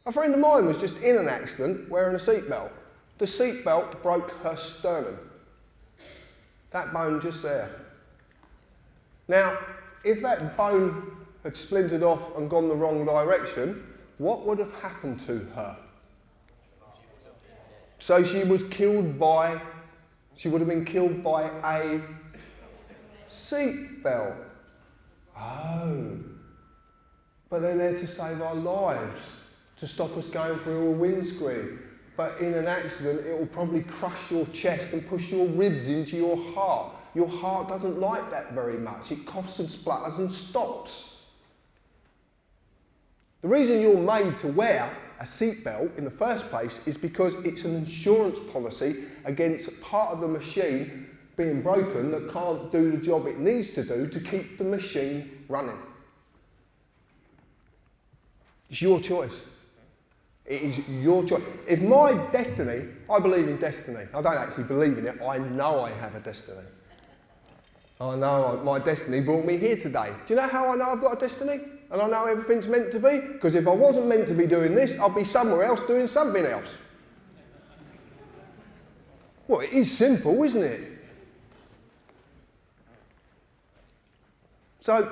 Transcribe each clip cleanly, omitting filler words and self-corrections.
A friend of mine was just in an accident wearing a seatbelt. The seatbelt broke her sternum. That bone just there. Now, if that bone had splintered off and gone the wrong direction, what would have happened to her? So she would have been killed by a seatbelt. Oh. But they're there to save our lives, to stop us going through a windscreen. But in an accident, it will probably crush your chest and push your ribs into your heart. Your heart doesn't like that very much. It coughs and splutters and stops. The reason you're made to wear a seatbelt in the first place is because it's an insurance policy against part of the machine being broken that can't do the job it needs to do to keep the machine running. It's your choice. It is your choice. If my destiny, I believe in destiny. I don't actually believe in it. I know I have a destiny. I know my destiny brought me here today. Do you know how I know I've got a destiny? And I know everything's meant to be? Because if I wasn't meant to be doing this, I'd be somewhere else doing something else. Well, it is simple, isn't it? So,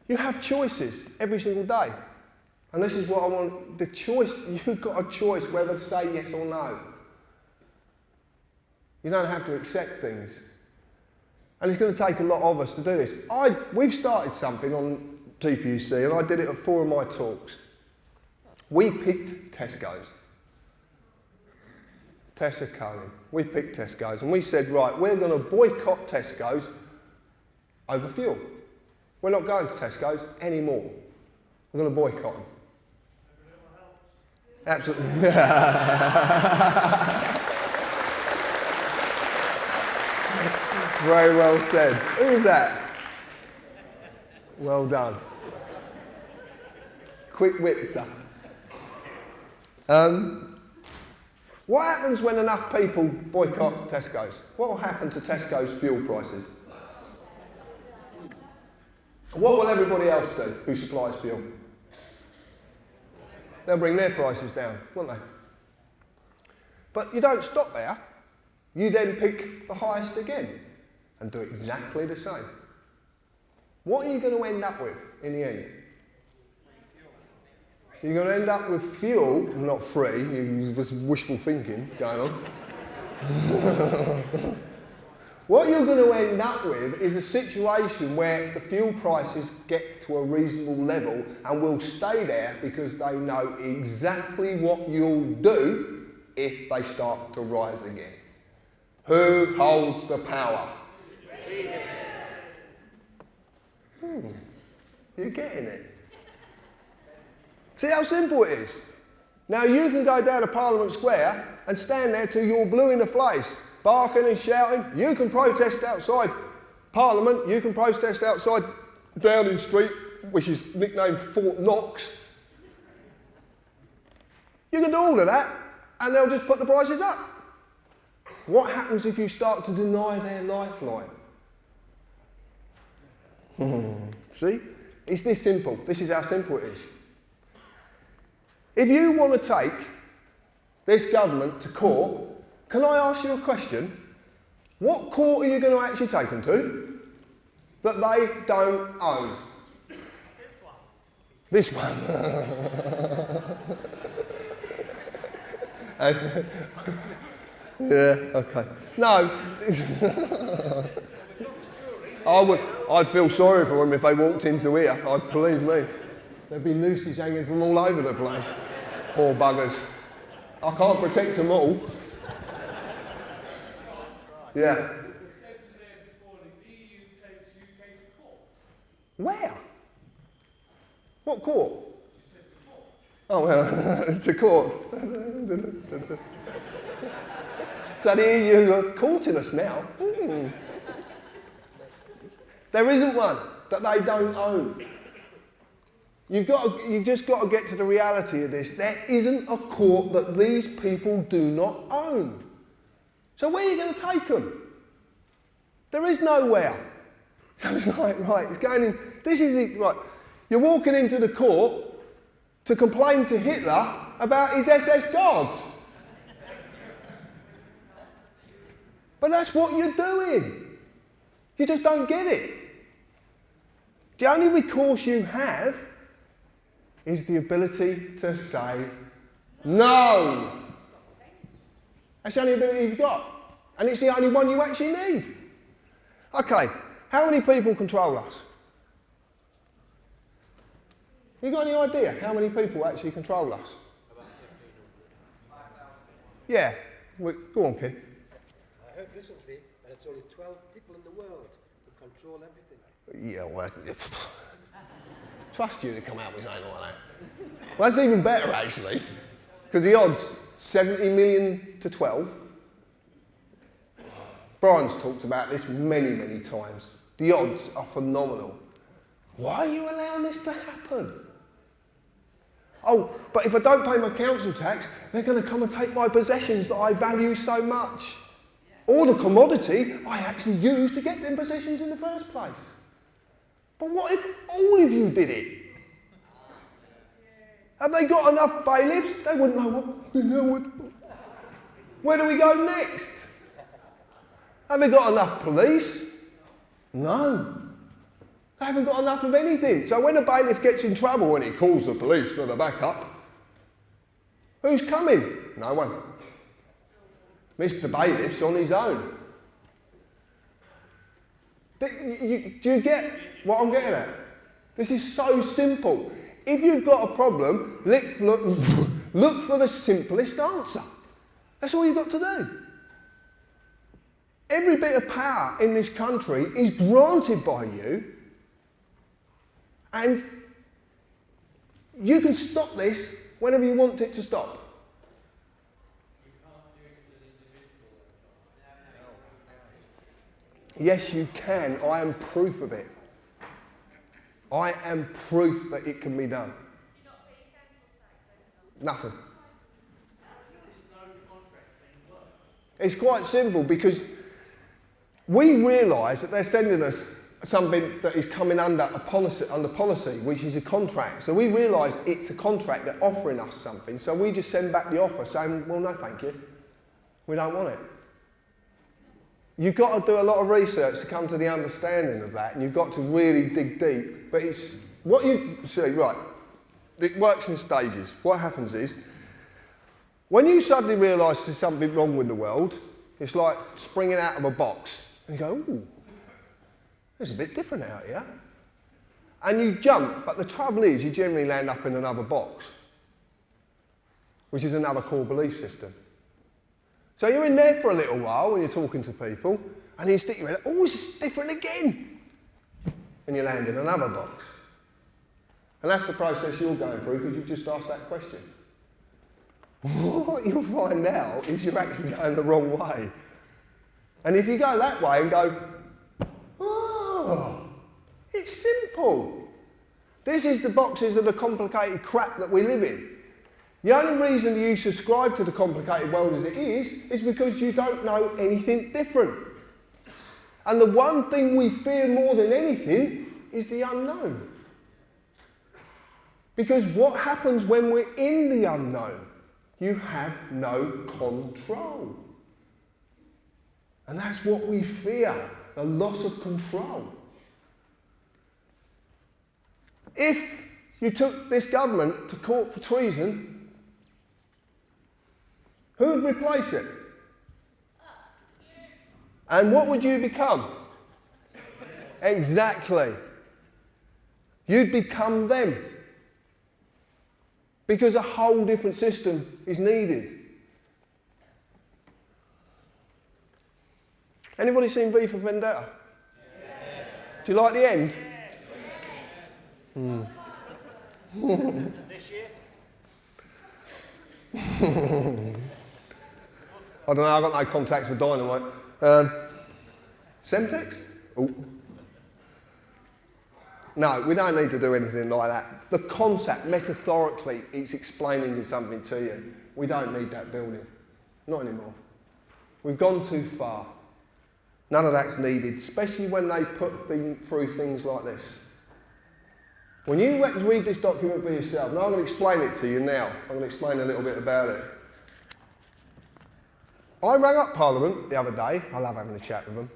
you have choices every single day. And this is what I want, the choice, you've got a choice whether to say yes or no. You don't have to accept things. And it's going to take a lot of us to do this. We've started something on TPUC, and I did it at 4 of my talks. We picked Tesco's. Tesco. We picked Tesco's, and we said, right, we're going to boycott Tesco's over fuel. We're not going to Tesco's anymore. We're going to boycott them. Absolutely. Very well said. Who was that? Well done. Quick wit, sir. What happens when enough people boycott Tesco's? What will happen to Tesco's fuel prices? What will everybody else do who supplies fuel? They'll bring their prices down, won't they? But you don't stop there. You then pick the highest again and do exactly the same. What are you going to end up with in the end? You're going to end up with fuel, not free, it was wishful thinking going on. What you're going to end up with is a situation where the fuel prices get to a reasonable level and will stay there because they know exactly what you'll do if they start to rise again. Who holds the power? You're getting it. See how simple it is? Now you can go down to Parliament Square and stand there till you're blue in the face, barking and shouting. You can protest outside Parliament. You can protest outside Downing Street, which is nicknamed Fort Knox. You can do all of that, and they'll just put the prices up. What happens if you start to deny their lifeline? See? It's this simple. This is how simple it is. If you want to take this government to court, can I ask you a question? What court are you going to actually take them to that they don't own? This one. Yeah, okay. No. I'd feel sorry for them if they walked into here, believe me. There'd be nooses hanging from all over the place. Poor buggers. I can't protect them all. Yeah. Where? What court? Oh, well, to court. So you're courting us now. There isn't one that they don't own. You've just got to get to the reality of this. There isn't a court that these people do not own. So where are you going to take them? There is nowhere. So it's like, right, it's going in, this is it, right. You're walking into the court, to complain to Hitler about his SS guards. But that's what you're doing. You just don't get it. The only recourse you have is the ability to say no. That's the only ability you've got. And it's the only one you actually need. Okay, how many people control us? You got any idea how many people actually control us? About 1,500. Yeah, go on, kid. I heard recently that it's only 12 people in the world who control everything. Yeah, well, trust you to come out with something like that. Well, that's even better, actually, because the odds, 70 million to 12. Brian's talked about this many, many times. The odds are phenomenal. Why are you allowing this to happen? Oh, but if I don't pay my council tax, they're going to come and take my possessions that I value so much. Or the commodity I actually used to get them possessions in the first place. But what if all of you did it? Have they got enough bailiffs? They wouldn't know what. Where do we go next? Have they got enough police? No. They haven't got enough of anything. So when a bailiff gets in trouble and he calls the police for the backup, who's coming? No one. Mr. Bailiff's on his own. Do you get what I'm getting at? This is so simple. If you've got a problem, look for the simplest answer. That's all you've got to do. Every bit of power in this country is granted by you, and you can stop this whenever you want it to stop. Yes, you can. I am proof of it. I am proof that it can be done. Nothing. It's quite simple because we realise that they're sending us something that is coming under policy, which is a contract. So we realise it's a contract, they're offering us something. So we just send back the offer saying, well, no, thank you. We don't want it. You've got to do a lot of research to come to the understanding of that, and you've got to really dig deep. But it's what you see, right, it works in stages. What happens is, when you suddenly realise there's something wrong with the world, it's like springing out of a box. And you go, ooh, it's a bit different out here. And you jump, but the trouble is you generally land up in another box, which is another core belief system. So you're in there for a little while when you're talking to people, and you stick your head, oh, it's different again. And you land in another box. And that's the process you're going through because you've just asked that question. What you'll find out is you're actually going the wrong way. And if you go that way and go, oh, it's simple. This is the boxes of the complicated crap that we live in. The only reason you subscribe to the complicated world as it is because you don't know anything different. And the one thing we fear more than anything is the unknown. Because what happens when we're in the unknown? You have no control. And that's what we fear, the loss of control. If you took this government to court for treason, who would replace it? And what would you become? Exactly. You'd become them. Because a whole different system is needed. Anybody seen V for Vendetta? Yes. Do you like the end? Yes. This year? I don't know, I've got no contacts with Dynamite. Semtex? Ooh. No, we don't need to do anything like that. The concept, metaphorically, it's explaining something to you. We don't need that building. Not anymore. We've gone too far. None of that's needed, especially when they put through things like this. When you read this document for yourself, and I'm going to explain it to you now. I'm going to explain a little bit about it. I rang up Parliament the other day. I love having a chat with them.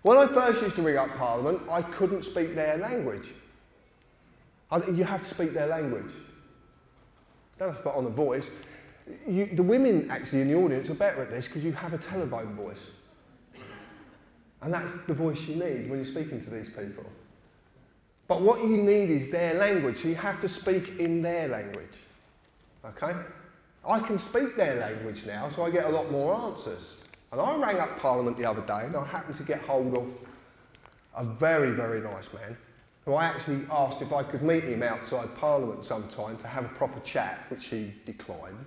When I first used to ring up Parliament, I couldn't speak their language. You have to speak their language. You don't have to put on a voice. The women actually in the audience are better at this because you have a telephone voice. And that's the voice you need when you're speaking to these people. But what you need is their language, so you have to speak in their language. Okay? I can speak their language now, so I get a lot more answers. And I rang up Parliament the other day, and I happened to get hold of a very, very nice man, who I actually asked if I could meet him outside Parliament sometime to have a proper chat, which he declined.